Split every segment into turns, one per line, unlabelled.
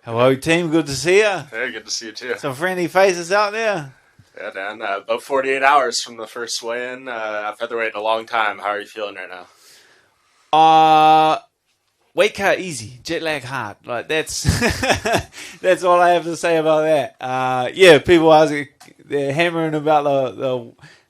Hello, team. Good to see you.
Hey, good to see you too.
Some friendly faces out there.
Yeah, Dan. About 48 hours from the first weigh-in at featherweight in a long time. How are you feeling right now?
Uh, Weight cut easy, jet lag hard. Like that's that's all I have to say about that. Yeah, people are they're hammering about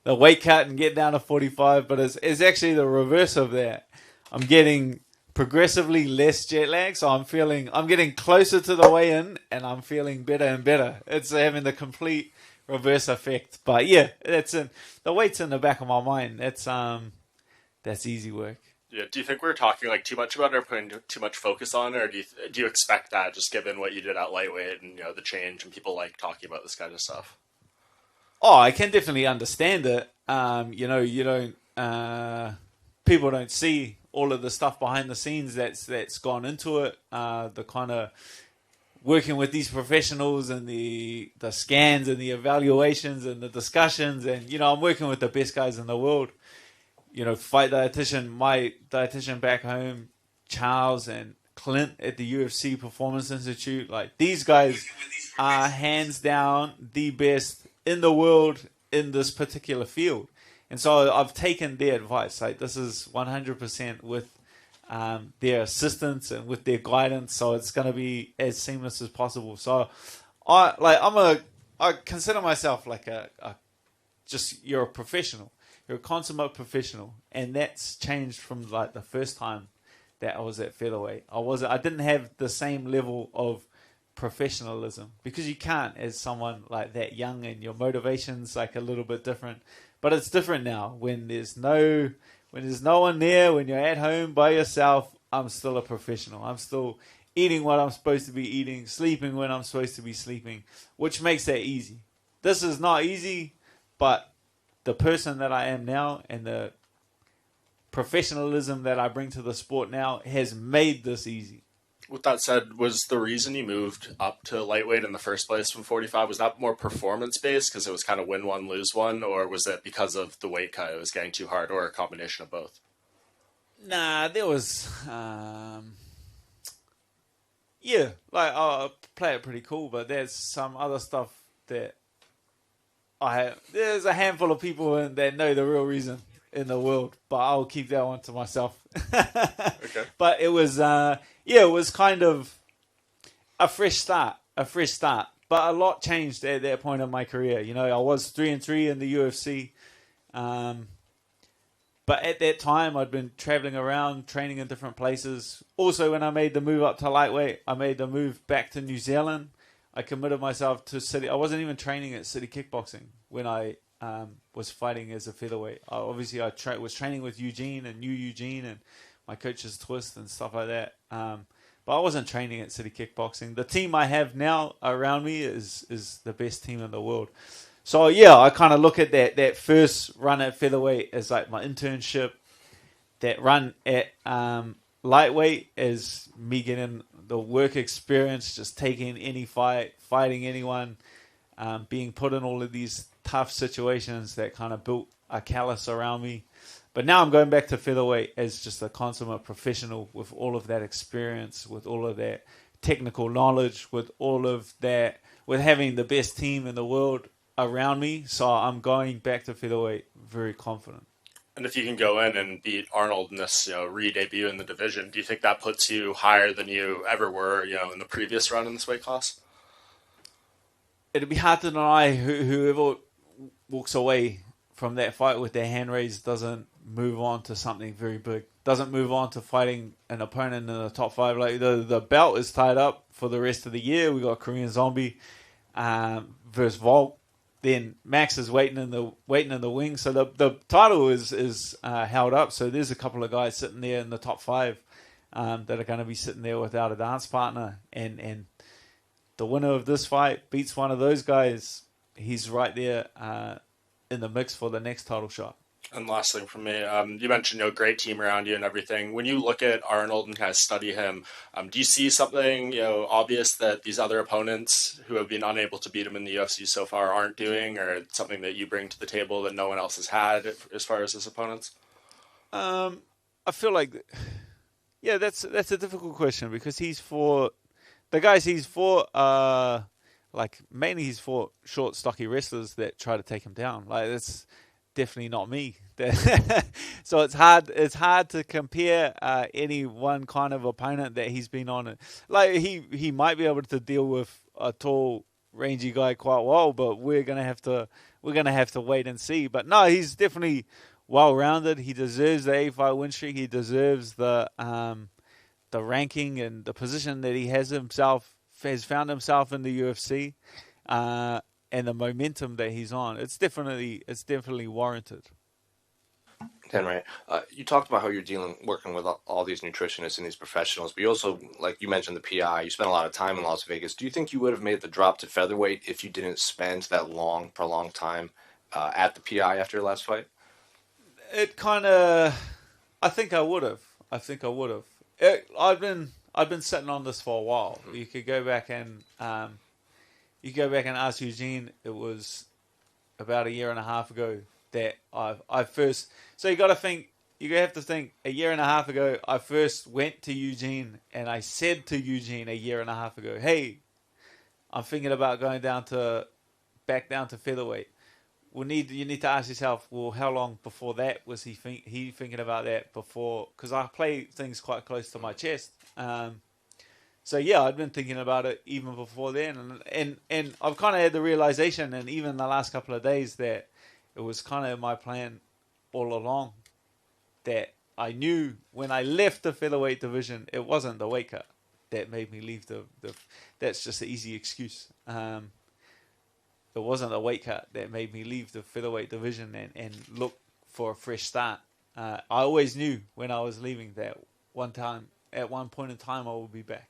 the weight cut and get down to 45, but it's actually the reverse of that. I'm getting progressively less jet lag, so I'm getting closer to the weigh in, and I'm feeling better and better. It's having the complete reverse effect. But yeah, the weight's in the back of my mind. That's easy work.
Yeah, do you think we're talking like too much about it or putting too much focus on it, or do you expect that just given what you did at lightweight and the change and people like talking about this kind of stuff?
Oh, I can definitely understand it. You don't. People don't see all of the stuff behind the scenes that's gone into it. The kind of working with these professionals and the scans and the evaluations and the discussions, and I'm working with the best guys in the world. Fight dietitian, my dietitian back home, Charles and Clint at the UFC Performance Institute. Like these guys are hands down the best in the world in this particular field. And so I've taken their advice. Like this is 100% with their assistance and with their guidance. So it's going to be as seamless as possible. So I consider myself like you're a professional. You're a consummate professional, and that's changed from like the first time that I was at featherweight. I didn't have the same level of professionalism because you can't as someone like that young, and your motivation's like a little bit different. But it's different now when there's no one there, when you're at home by yourself. I'm still a professional. I'm still eating what I'm supposed to be eating, sleeping when I'm supposed to be sleeping, which makes that easy. This is not easy, but the person that I am now and the professionalism that I bring to the sport now has made this easy.
With that said, was the reason you moved up to lightweight in the first place from 45, was that more performance based because it was kind of win one, lose one, or was it because of the weight cut, it was getting too hard, or a combination of both?
Nah, there was, yeah, like I play it pretty cool, but there's some other stuff that there's a handful of people that know the real reason in the world, but I'll keep that one to myself.
Okay.
But it was kind of a fresh start. But a lot changed at that point in my career. I was 3-3 in the UFC, but at that time I'd been traveling around, training in different places. Also, when I made the move up to lightweight, I made the move back to New Zealand. I committed myself to City. I wasn't even training at City Kickboxing when I was fighting as a featherweight. I was training with Eugene and New Eugene and my coach's Twist and stuff like that. But I wasn't training at City Kickboxing. The team I have now around me is the best team in the world. So yeah, I kind of look at that first run at featherweight as like my internship. That run at lightweight as me getting the work experience, just taking any fight, fighting anyone, being put in all of these tough situations that kind of built a callus around me. But now I'm going back to featherweight as just a consummate professional with all of that experience, with all of that technical knowledge, with all of that, with having the best team in the world around me. So I'm going back to featherweight very confident.
And if you can go in and beat Arnold in this, re-debut in the division, do you think that puts you higher than you ever were, in the previous run in this weight class?
It'd be hard to deny whoever walks away from that fight with their hand raised doesn't move on to something very big. Doesn't move on to fighting an opponent in the top five. Like the belt is tied up for the rest of the year. We got Korean Zombie versus Volk. Then Max is waiting in the wing. So the title is held up. So there's a couple of guys sitting there in the top five that are going to be sitting there without a dance partner. And the winner of this fight beats one of those guys. He's right there in the mix for the next title shot.
And last thing from me, you mentioned great team around you and everything. When you look at Arnold and kind of study him, do you see something obvious that these other opponents who have been unable to beat him in the UFC so far aren't doing, or something that you bring to the table that no one else has had as far as his opponents?
I feel like, yeah, that's a difficult question because he's for the guys he's fought, like mainly he's fought short, stocky wrestlers that try to take him down. Like that's definitely not me. So it's hard. It's hard to compare any one kind of opponent that he's been on. Like he might be able to deal with a tall, rangy guy quite well, but we're gonna have to wait and see. But no, he's definitely well-rounded. He deserves the 8-fight win streak. He deserves the ranking and the position that he has found himself in the UFC, and the momentum that he's on. It's definitely warranted.
Henry, you talked about how you're working with all these nutritionists and these professionals, but you also, like you mentioned, the PI. You spent a lot of time in Las Vegas. Do you think you would have made the drop to featherweight if you didn't spend that prolonged time at the PI after your last fight?
It kind of, I think I would have. I've been sitting on this for a while. You could go back and ask Eugene. It was about a year and a half ago that I first. So you have to think a year and a half ago I first went to Eugene and I said to Eugene a year and a half ago, hey, I'm thinking about going back down to featherweight. You need to ask yourself, well, how long before that was he thinking about that before? Because I play things quite close to my chest. So yeah, I'd been thinking about it even before then, and I've kind of had the realization, and even the last couple of days, that it was kind of my plan all along. That I knew when I left the featherweight division, it wasn't the weight cut that made me leave the. That's just an easy excuse. It wasn't the weight cut that made me leave the featherweight division and look for a fresh start. I always knew when I was leaving that at one point in time, I would be back.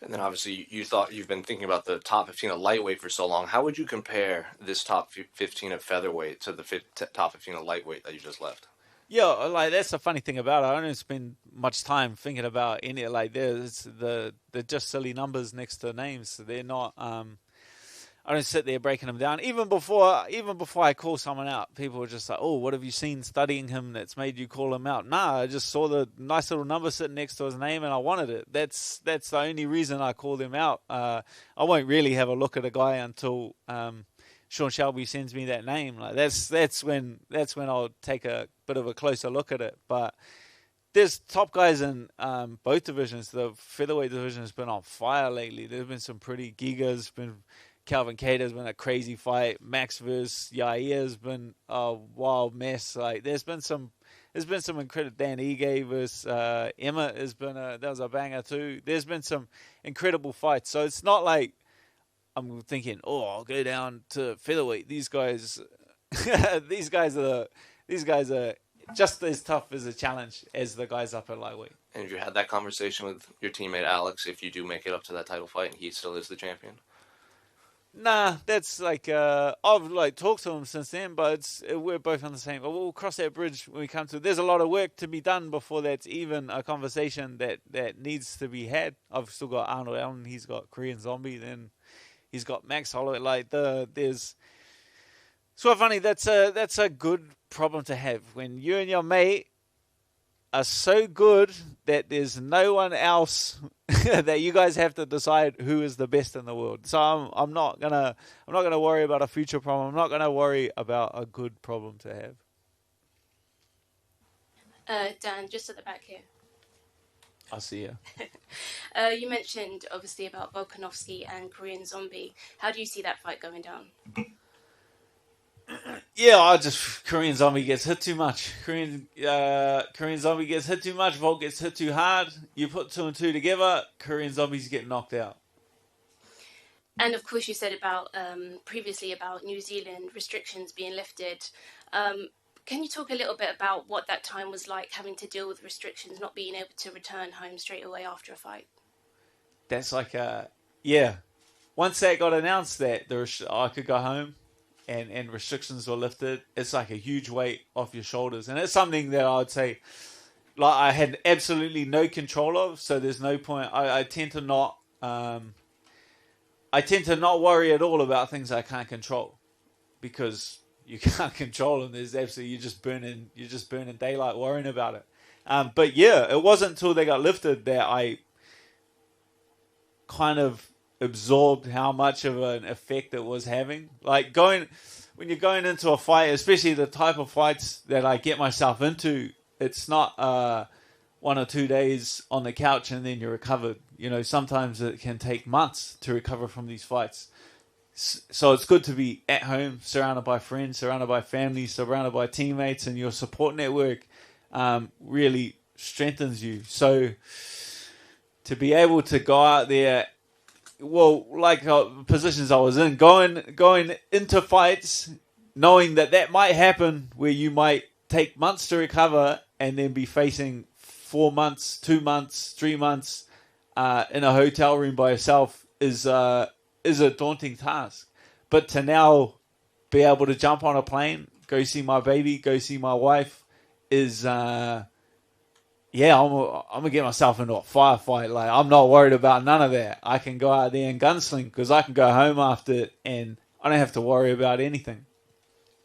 And then obviously you've been thinking about the top 15 of lightweight for so long. How would you compare this top 15 of featherweight to the top 15 of lightweight that you just left?
Yeah, like that's the funny thing about it. I don't spend much time thinking about any they're just silly numbers next to names. They're not. I don't sit there breaking them down. Even before I call someone out, people are just like, "Oh, what have you seen studying him that's made you call him out?" Nah, I just saw the nice little number sitting next to his name and I wanted it. That's the only reason I called him out. I won't really have a look at a guy until Sean Shelby sends me that name. Like that's when I'll take a bit of a closer look at it. But there's top guys in both divisions. The featherweight division has been on fire lately. There's been some pretty gigas. Calvin Cater's been a crazy fight. Max versus Yair has been a wild mess. Like there's been some incredible. Dan Ige versus Emma that was a banger too. There's been some incredible fights. So it's not like I'm thinking, oh, I'll go down to featherweight. These guys are just as tough as a challenge as the guys up at lightweight.
And have you had that conversation with your teammate Alex? If you do make it up to that title fight and he still is the champion?
Nah, that's like I've talked to him since then, but we're both on the same. We'll cross that bridge when we come to. There's a lot of work to be done before that's even a conversation that needs to be had. I've still got Arnold Allen. He's got Korean Zombie. Then he's got Max Holloway. There's. It's quite funny. That's a good problem to have when you and your mate are so good that there's no one else that you guys have to decide who is the best in the world. So I'm not gonna worry about a future problem. I'm not gonna worry about a good problem to have.
Dan, just at the back here.
I see you.
You mentioned obviously about Volkanovski and Korean Zombie. How do you see that fight going down?
Yeah, Korean Zombie gets hit too much. Korean Zombie gets hit too much. Volk gets hit too hard. You put 2 and 2 together, Korean Zombies get knocked out.
And of course, you said about previously about New Zealand restrictions being lifted. Can you talk a little bit about what that time was like, having to deal with restrictions, not being able to return home straight away after a fight?
That's yeah. Once that got announced that I could go home, and restrictions were lifted, it's like a huge weight off your shoulders. And it's something that I would say, like, I had absolutely no control of, so there's no point. I tend to not worry at all about things I can't control, because you can't control them. There's absolutely, you're just burning daylight worrying about it. But yeah, it wasn't until they got lifted that kind of absorbed how much of an effect it was having. Like when you're going into a fight, especially the type of fights that I get myself into, it's not 1 or 2 days on the couch and then you're recovered. You know, sometimes it can take months to recover from these fights. So it's good to be at home, surrounded by friends, surrounded by family, surrounded by teammates, and your support network really strengthens you. So to be able to go out there, well, like positions I was in, going into fights, knowing that might happen where you might take months to recover and then be facing 4 months, 2 months, 3 months in a hotel room by yourself is a daunting task. But to now be able to jump on a plane, go see my baby, go see my wife is, I'm going to get myself into a firefight. Like, I'm not worried about none of that. I can go out there and gunsling because I can go home after it and I don't have to worry about anything.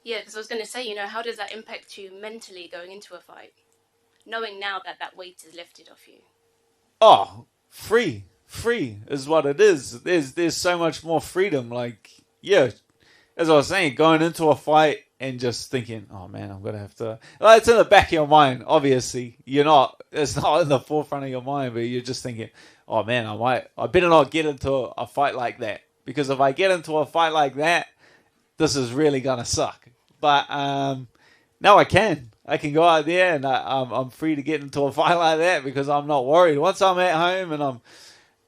Yeah, because I was going to say, how does that impact you mentally going into a fight? Knowing now that weight is lifted off you.
Oh, free is what it is. There's so much more freedom. Like, yeah, as I was saying, going into a fight and just thinking, oh man, I'm going to have to, it's in the back of your mind, obviously. It's not in the forefront of your mind, but you're just thinking, oh man, I better not get into a fight like that. Because if I get into a fight like that, this is really going to suck. But now I can go out there and I'm free to get into a fight like that because I'm not worried. Once I'm at home and I'm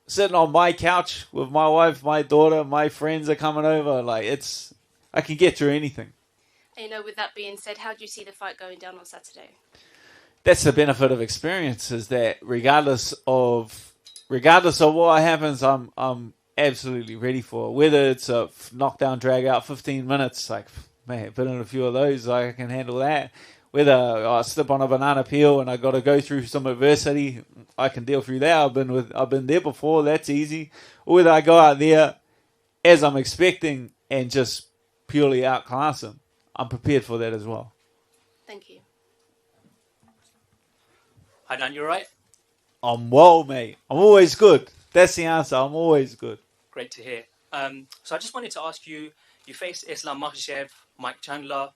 sitting on my couch with my wife, my daughter, my friends are coming over, I can get through anything.
And, with that being said, how do you see the fight going down on Saturday?
That's the benefit of experience, is that regardless of what happens, I'm absolutely ready for it. Whether it's a knockdown, drag out, 15 minutes, man, been in a few of those, I can handle that. Whether I slip on a banana peel and I got to go through some adversity, I can deal through that. I've been there before. That's easy. Or whether I go out there as I'm expecting and just purely outclass them, I'm prepared for that as well.
Thank you.
Hi Dan, you alright?
I'm well, mate. I'm always good. That's the answer. I'm always good.
Great to hear. So I just wanted to ask you, you faced Islam Makhachev, Mike Chandler,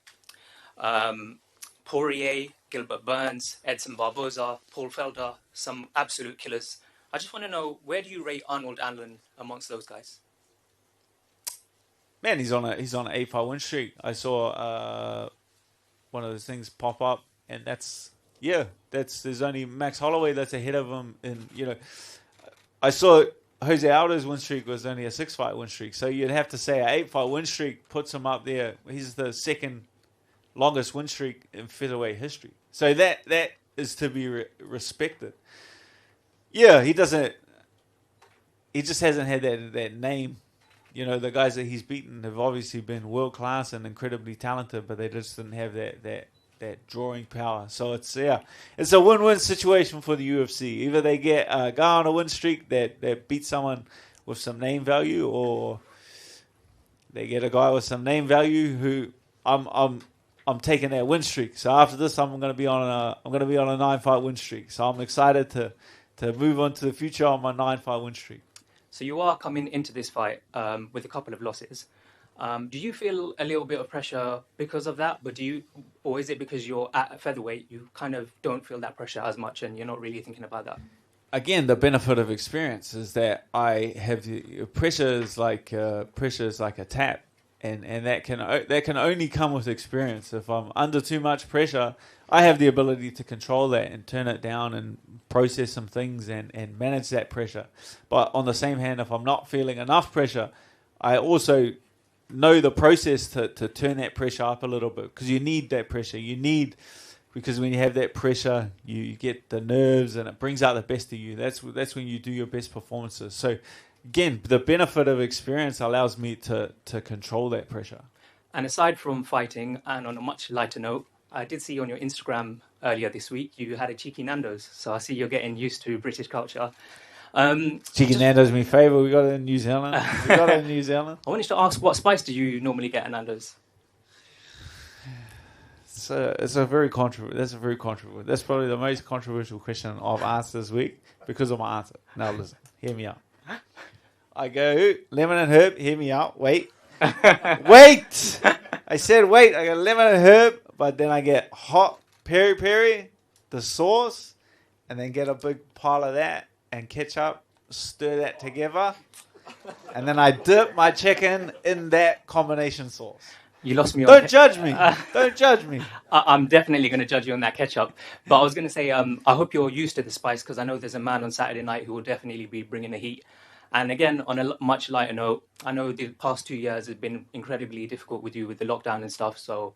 Poirier, Gilbert Burns, Edson Barboza, Paul Felder, some absolute killers. I just want to know, where do you rate Arnold Allen amongst those guys?
Man, he's on an 8-fight win streak. I saw one of those things pop up, and there's only Max Holloway that's ahead of him. And I saw Jose Aldo's win streak was only a 6-fight win streak, so you'd have to say an 8-fight win streak puts him up there. He's the second longest win streak in featherweight history. So that is to be respected. Yeah, he just hasn't had that name. The guys that he's beaten have obviously been world class and incredibly talented, but they just didn't have that drawing power. So it's a win-win situation for the UFC. Either they get a guy on a win streak that beats someone with some name value, or they get a guy with some name value who I'm taking that win streak. So after this, I'm going to be on a 9-fight win streak. So I'm excited to move on to the future on my 9-fight win streak.
So you are coming into this fight with a couple of losses. Do you feel a little bit of pressure because of that? Or is it because you're at featherweight, you kind of don't feel that pressure as much and you're not really thinking about that?
Again, the benefit of experience is that I have pressure is like a tap. And that can only come with experience. If I'm under too much pressure, I have the ability to control that and turn it down and process some things and manage that pressure. But on the same hand, if I'm not feeling enough pressure, I also know the process to turn that pressure up a little bit, because you need that pressure. Because when you have that pressure, you get the nerves and it brings out the best of you. That's when you do your best performances. So again, the benefit of experience allows me to control that pressure.
And aside from fighting, and on a much lighter note, I did see on your Instagram earlier this week, you had a cheeky Nando's. So I see you're getting used to British culture.
Cheeky Nando's my favourite. We got it in New Zealand. I
wanted to ask, what spice do you normally get at Nando's?
That's a very controversial. That's probably the most controversial question I've asked this week because of my answer. Now listen, hear me out. I go, lemon and herb, hear me out, wait. Wait! I said wait, I got lemon and herb, but then I get hot peri-peri, the sauce, and then get a big pile of that and ketchup, stir that together, and then I dip my chicken in that combination sauce.
You lost me.
Don't judge me. Don't judge me.
I'm definitely going to judge you on that ketchup. But I was going to say, I hope you're used to the spice, because I know there's a man on Saturday night who will definitely be bringing the heat. And again, on a much lighter note, I know the past 2 years has been incredibly difficult with you with the lockdown and stuff. So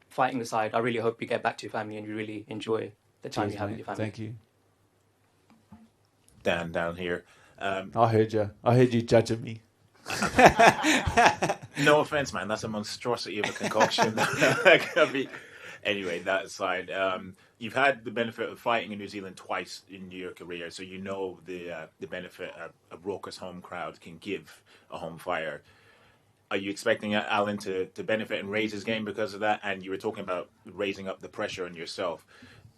fighting aside, I really hope you get back to your family and you really enjoy the time you have with your family.
Thank you.
Dan down here.
I heard you. I heard you judging me.
No offense, man. That's a monstrosity of a concoction. Anyway, that aside, you've had the benefit of fighting in New Zealand twice in your career, so you know the benefit a raucous home crowd can give a home fighter. Are you expecting Allen to benefit and raise his game because of that? And you were talking about raising up the pressure on yourself.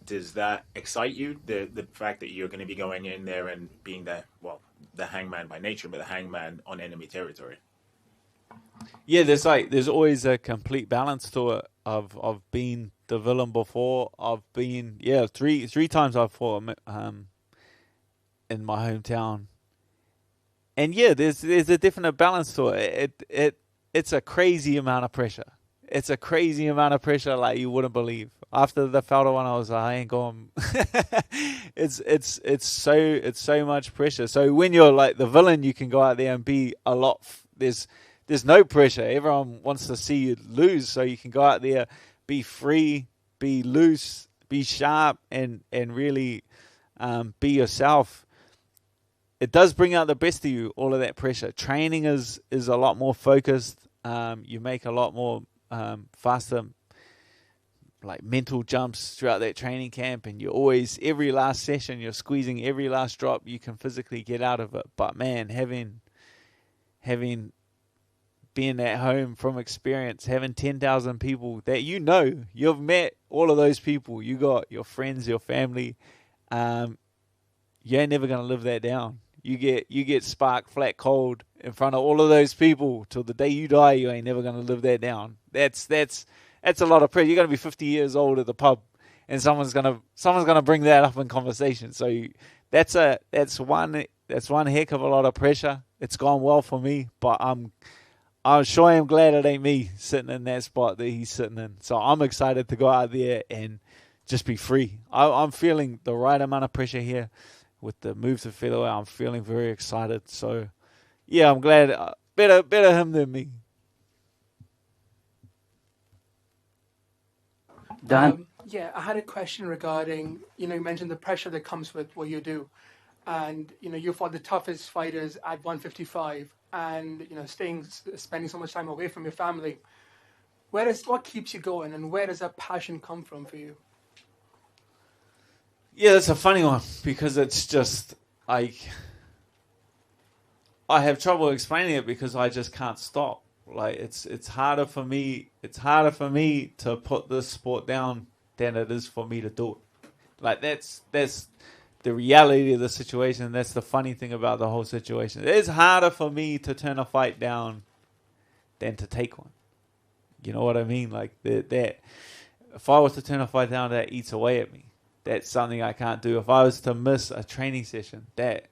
Does that excite you, the fact that you're going to be going in there and being the hangman by nature, but the hangman on enemy territory?
Yeah, there's always a complete balance to it of being the villain before. I've been three times I've fought in my hometown, and there's a different balance to it. It's a crazy amount of pressure. It's a crazy amount of pressure like you wouldn't believe. After the Felder one, I was like, I ain't going. It's so much pressure. So when you're like the villain, you can go out there and be a lot. There's no pressure. Everyone wants to see you lose, so you can go out there, be free, be loose, be sharp, and really be yourself. It does bring out the best of you, all of that pressure. Training is a lot more focused. You make a lot more faster like mental jumps throughout that training camp, and you're always, every last session, you're squeezing every last drop you can physically get out of it. But man, having been at home from experience, having 10,000 people that you've met all of those people, you got your friends, your family, you ain't never gonna live that down. You get sparked flat cold in front of all of those people till the day you die. You ain't never gonna live that down. That's a lot of pressure. You're gonna be 50 years old at the pub, and someone's gonna bring that up in conversation. So that's one heck of a lot of pressure. It's gone well for me, but I'm sure I'm glad it ain't me sitting in that spot that he's sitting in. So I'm excited to go out there and just be free. I'm feeling the right amount of pressure here with the move to featherweight. I'm feeling very excited. So yeah, I'm glad. Better him than me.
Dan?
I had a question regarding, you mentioned the pressure that comes with what you do. And, you fought the toughest fighters at 155 and, spending so much time away from your family. What keeps you going, and where does that passion come from for you?
Yeah, that's a funny one, because it's just, I have trouble explaining it because I just can't stop. Like it's harder for me to put this sport down than it is for me to do it. Like that's the reality of the situation. That's the funny thing about the whole situation. It's harder for me to turn a fight down than to take one. You know what I mean? Like that if I was to turn a fight down, that eats away at me. That's something I can't do. If I was to miss a training session, that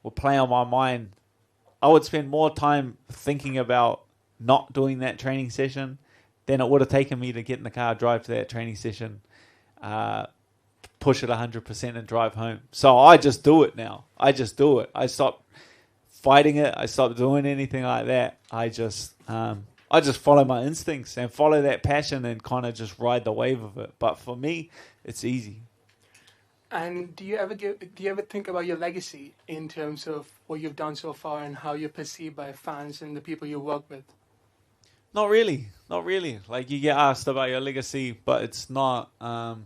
will play on my mind. I would spend more time thinking about not doing that training session than it would have taken me to get in the car, drive to that training session, push it 100% and drive home. So I just do it now. I just do it. I stop fighting it. I stop doing anything like that. I just follow my instincts and follow that passion and kind of just ride the wave of it. But for me, it's easy.
And do you ever think about your legacy in terms of what you've done so far and how you're perceived by fans and the people you work with?
Not really. Like, you get asked about your legacy, but it's not. I've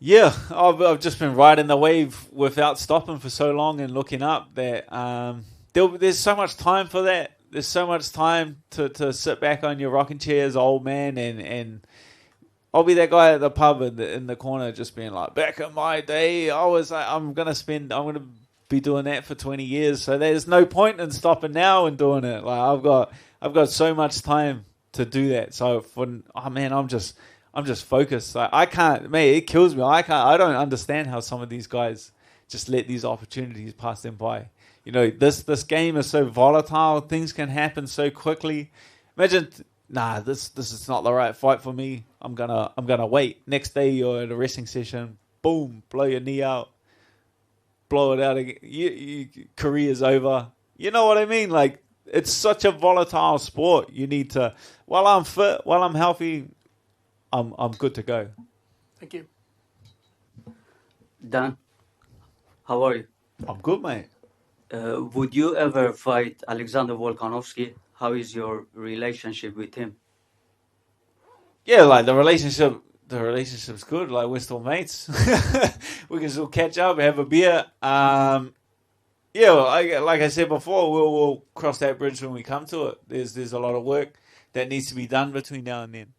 just been riding the wave without stopping for so long and looking up that there's so much time for that. There's so much time to sit back on your rocking chair as an old man and I'll be that guy at the pub in the corner just being like, back in my day, I was like, I'm going to be doing that for 20 years. So there's no point in stopping now and doing it. Like I've got so much time to do that. So I'm just focused. Like, I can't, mate, it kills me. I don't understand how some of these guys just let these opportunities pass them by. You know, this game is so volatile. Things can happen so quickly. Imagine, this is not the right fight for me. I'm gonna wait. Next day you're at a wrestling session. Boom, blow your knee out. Blow it out again. Your career's over. You know what I mean? Like, it's such a volatile sport. You need to, while I'm fit, while I'm healthy, I'm good to go.
Thank you.
Dan, how are you?
I'm good, mate.
Would you ever fight Alexander Volkanovski? How is your relationship with him?
Yeah, like the relationship's good. Like, we're still mates. We can still catch up, have a beer. Yeah, like I said before, we'll cross that bridge when we come to it. There's a lot of work that needs to be done between now and then.